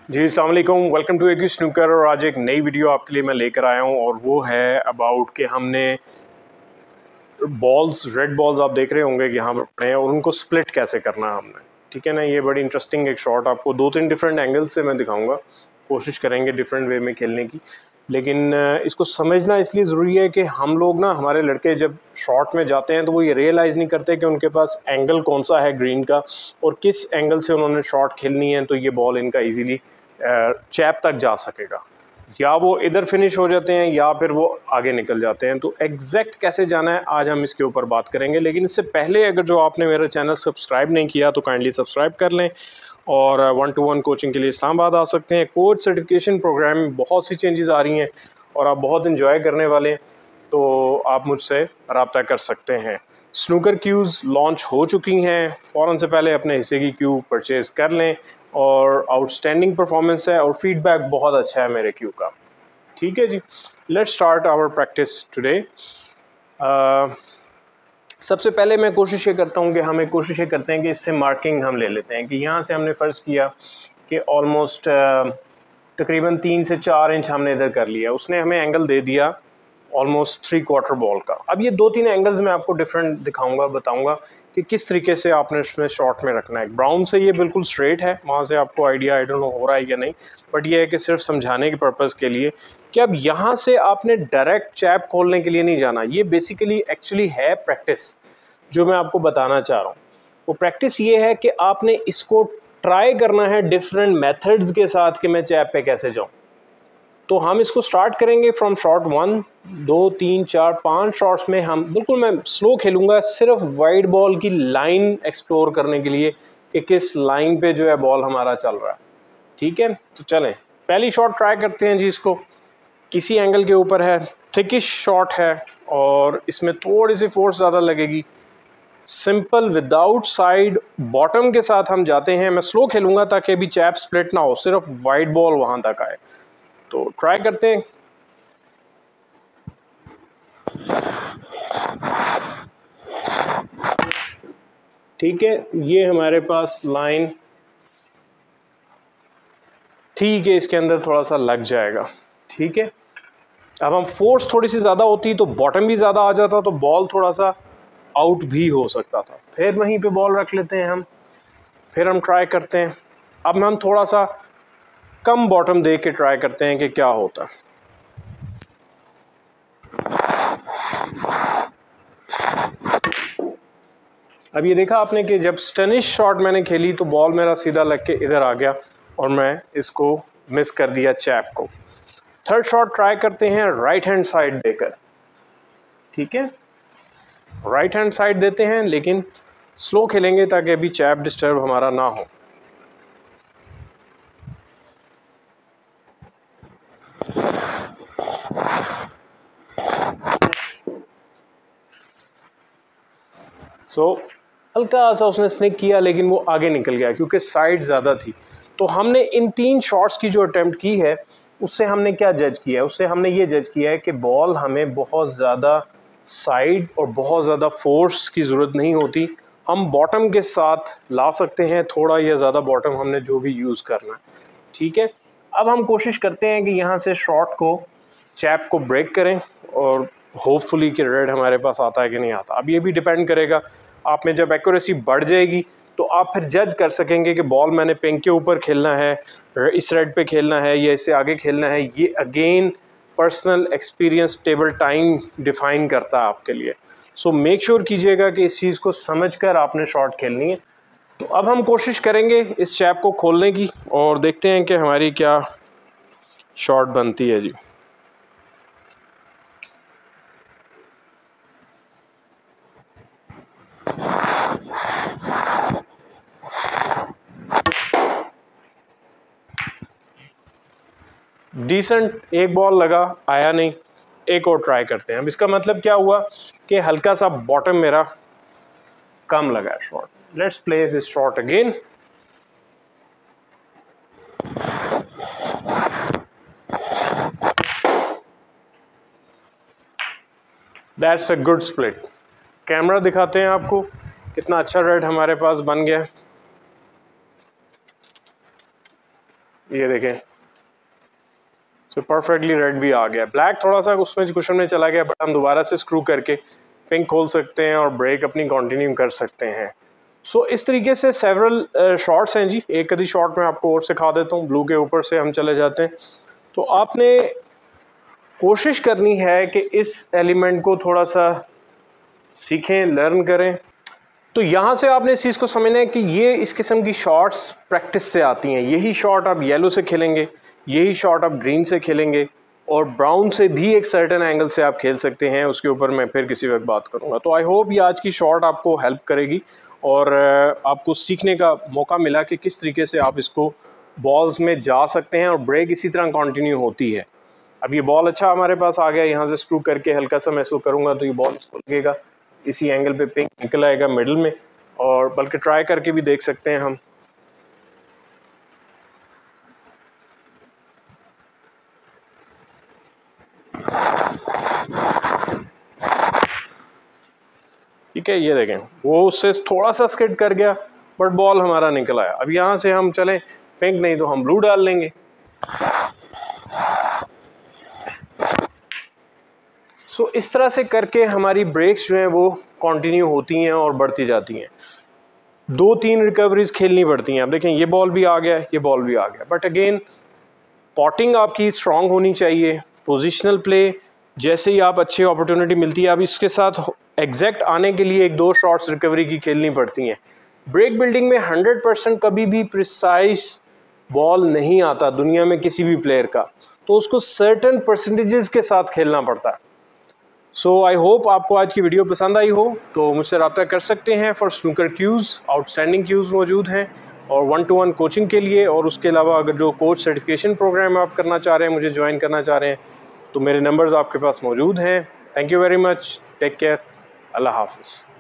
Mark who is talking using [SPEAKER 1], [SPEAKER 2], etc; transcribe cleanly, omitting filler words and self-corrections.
[SPEAKER 1] जी अस्सलाम वालेकुम, welcome to acute snooker. और आज एक नई वीडियो आपके लिए मैं लेकर आया हूँ और वो है अबाउट कि हमने बॉल्स, रेड बॉल्स आप देख रहे होंगे कि यहाँ पर पड़े हैं और उनको स्प्लिट कैसे करना है हमने। ठीक है ना, ये बड़ी इंटरेस्टिंग एक शॉट आपको 2-3 डिफरेंट एंगल से मैं दिखाऊंगा, कोशिश करेंगे डिफरेंट वे में खेलने की। लेकिन इसको समझना इसलिए ज़रूरी है कि हम लोग ना, हमारे लड़के जब शॉट में जाते हैं तो वो ये रियलाइज़ नहीं करते कि उनके पास एंगल कौन सा है ग्रीन का और किस एंगल से उन्होंने शॉट खेलनी है, तो ये बॉल इनका ईजीली चैप तक जा सकेगा। या वो इधर फिनिश हो जाते हैं या फिर वो आगे निकल जाते हैं। तो एग्जैक्ट कैसे जाना है आज हम इसके ऊपर बात करेंगे। लेकिन इससे पहले अगर जो आपने मेरा चैनल सब्सक्राइब नहीं किया तो काइंडली सब्सक्राइब कर लें और 1-to-1 कोचिंग के लिए इस्लामाबाद आ सकते हैं। कोच सर्टिफिकेशन प्रोग्राम में बहुत सी चेंजेस आ रही हैं और आप बहुत इंजॉय करने वाले हैं, तो आप मुझसे रब्ता कर सकते हैं। स्नूकर क्यूज़ लॉन्च हो चुकी हैं, फ़ौरन से पहले अपने हिस्से की क्यू परचेज़ कर लें। और आउटस्टैंडिंग परफॉर्मेंस है और फीडबैक बहुत अच्छा है मेरे क्यू का। ठीक है जी, let's start our practice today. सबसे पहले मैं कोशिश ये करता हूँ कि हम एक कोशिश ये करते हैं कि इससे मार्किंग हम ले लेते हैं कि यहाँ से हमने फ़र्ज़ किया कि ऑलमोस्ट तकरीबन 3 से 4 इंच हमने इधर कर लिया, उसने हमें एंगल दे दिया ऑलमोस्ट 3/4 बॉल का। अब ये 2-3 एंगल्स मैं आपको डिफरेंट दिखाऊंगा, बताऊंगा कि किस तरीके से आपने इसमें शॉट में रखना है। ब्राउन से ये बिल्कुल स्ट्रेट है, वहाँ से आपको आइडिया आई डोंट नो हो रहा है या नहीं, बट ये है कि सिर्फ समझाने के पर्पज़ के लिए कि अब यहाँ से आपने डायरेक्ट चैप खोलने के लिए नहीं जाना। ये बेसिकली एक्चुअली है प्रैक्टिस जो मैं आपको बताना चाह रहा हूँ। वो प्रैक्टिस ये है कि आपने इसको ट्राई करना है डिफरेंट मेथड्स के साथ कि मैं चैप पे कैसे जाऊँ। तो हम इसको स्टार्ट करेंगे फ्रॉम शॉट 1, 2, 3, 4, 5 शॉट्स में हम बिल्कुल मैं स्लो खेलूँगा, सिर्फ वाइड बॉल की लाइन एक्सप्लोर करने के लिए कि किस लाइन पे जो है बॉल हमारा चल रहा है। ठीक है, तो चलें पहली शॉट ट्राई करते हैं जी। इसको किसी एंगल के ऊपर है, थिकिश शॉट है और इसमें थोड़ी सी फोर्स ज़्यादा लगेगी। सिंपल विदाउट साइड बॉटम के साथ हम जाते हैं। मैं स्लो खेलूँगा ताकि अभी चैप स्प्लिट ना हो, सिर्फ वाइड बॉल वहाँ तक आए। तो ट्राई करते हैं। ठीक है, ये हमारे पास लाइन ठीक है, इसके अंदर थोड़ा सा लग जाएगा। ठीक है, अब हम फोर्स थोड़ी सी ज़्यादा होती तो बॉटम भी ज़्यादा आ जाता, तो बॉल थोड़ा सा आउट भी हो सकता था। फिर वहीं पे बॉल रख लेते हैं हम, फिर हम ट्राई करते हैं। अब हम थोड़ा सा कम बॉटम दे के ट्राई करते हैं कि क्या होता है। अब ये देखा आपने कि जब स्टनिश शॉट मैंने खेली तो बॉल मेरा सीधा लग के इधर आ गया और मैं इसको मिस कर दिया चैप को। थर्ड शॉट ट्राई करते हैं राइट हैंड साइड देकर। ठीक है, राइट हैंड साइड देते हैं लेकिन स्लो खेलेंगे ताकि अभी चैप डिस्टर्ब हमारा ना हो। हल्का सा उसने स्निक किया लेकिन वो आगे निकल गया क्योंकि साइड ज़्यादा थी। तो हमने इन 3 शॉट्स की जो अटेम्प्ट की है उससे हमने क्या जज किया है, उससे हमने ये जज किया है कि बॉल हमें बहुत ज़्यादा साइड और बहुत ज़्यादा फोर्स की ज़रूरत नहीं होती। हम बॉटम के साथ ला सकते हैं, थोड़ा या ज़्यादा बॉटम हमने जो भी यूज़ करना है। ठीक है, अब हम कोशिश करते हैं कि यहाँ से शॉट को, चैप को ब्रेक करें और होपफुली कि रेड हमारे पास आता है कि नहीं आता। अब ये भी डिपेंड करेगा, आप में जब एक्यूरेसी बढ़ जाएगी तो आप फिर जज कर सकेंगे कि बॉल मैंने पिंक के ऊपर खेलना है, इस रेड पे खेलना है या इससे आगे खेलना है। ये again personal experience, table time define करता है आपके लिए। सो मेक श्योर कीजिएगा कि इस चीज़ को समझकर आपने शॉट खेलनी है। तो अब हम कोशिश करेंगे इस चैप को खोलने की और देखते हैं कि हमारी क्या शॉट बनती है जी। डिसेंट एक बॉल लगा, आया नहीं, एक और ट्राई करते हैं। अब इसका मतलब क्या हुआ कि हल्का सा बॉटम मेरा कम लगा है shot. Let's play this shot again. That's a good split. Camera दिखाते हैं आपको कितना अच्छा रेड हमारे पास बन गया। ये देखें, तो परफेक्टली रेड भी आ गया। ब्लैक थोड़ा सा उसमें कुशन में चला गया, बट हम दोबारा से स्क्रू करके पिंक खोल सकते हैं और ब्रेक अपनी कंटिन्यू कर सकते हैं। सो इस तरीके से सेवरल शॉट्स हैं जी। एक आधी शॉट में आपको और सिखा देता हूँ। ब्लू के ऊपर से हम चले जाते हैं। तो आपने कोशिश करनी है कि इस एलिमेंट को थोड़ा सा सीखें, लर्न करें। तो यहाँ से आपने इस चीज़ को समझना है कि ये इस किस्म की शॉट्स प्रैक्टिस से आती हैं। यही शॉट आप येलो से खेलेंगे, यही शॉट आप ग्रीन से खेलेंगे, और ब्राउन से भी एक सर्टेन एंगल से आप खेल सकते हैं। उसके ऊपर मैं फिर किसी वक्त बात करूँगा। तो आई होप ये आज की शॉट आपको हेल्प करेगी और आपको सीखने का मौका मिला कि किस तरीके से आप इसको बॉल्स में जा सकते हैं और ब्रेक इसी तरह कंटिन्यू होती है। अब ये बॉल अच्छा हमारे पास आ गया, यहाँ से स्क्रू करके हल्का सा मैं इसको करूँगा तो ये बॉल इसको लगेगा, इसी एंगल पे पिंक निकल आएगा मिडल में, और बल्कि ट्राई करके भी देख सकते हैं हम। ठीक है, ये देखें वो उससे थोड़ा सा स्किड कर गया, बट बॉल हमारा निकल आया। अब यहाँ से हम चलें पिंक, नहीं तो हम ब्लू डाल लेंगे। सो इस तरह से करके हमारी ब्रेक्स जो हैं वो कंटिन्यू होती हैं और बढ़ती जाती हैं। 2-3 रिकवरीज खेलनी पड़ती हैं। अब देखें ये बॉल भी आ गया, ये बॉल भी आ गया, बट अगेन पॉटिंग आपकी स्ट्रांग होनी चाहिए। पोजिशनल प्ले जैसे ही आप अच्छी अपॉर्चुनिटी मिलती है, अब इसके साथ एग्जैक्ट आने के लिए 1-2 शॉट्स रिकवरी की खेलनी पड़ती हैं। ब्रेक बिल्डिंग में 100% कभी भी प्रिसाइज बॉल नहीं आता दुनिया में किसी भी प्लेयर का, तो उसको सर्टेन परसेंटेजेस के साथ खेलना पड़ता है। सो आई होप आपको आज की वीडियो पसंद आई हो। तो मुझसे रब्ता कर सकते हैं for snooker cues. Outstanding cues मौजूद हैं और 1-to-1 कोचिंग के लिए, और उसके अलावा अगर जो कोच सर्टिफिकेशन प्रोग्राम आप करना चाह रहे हैं, मुझे ज्वाइन करना चाह रहे हैं, तो मेरे नंबर्स आपके पास मौजूद हैं। Thank you very much, take care, अल्लाह हाफ़िज़।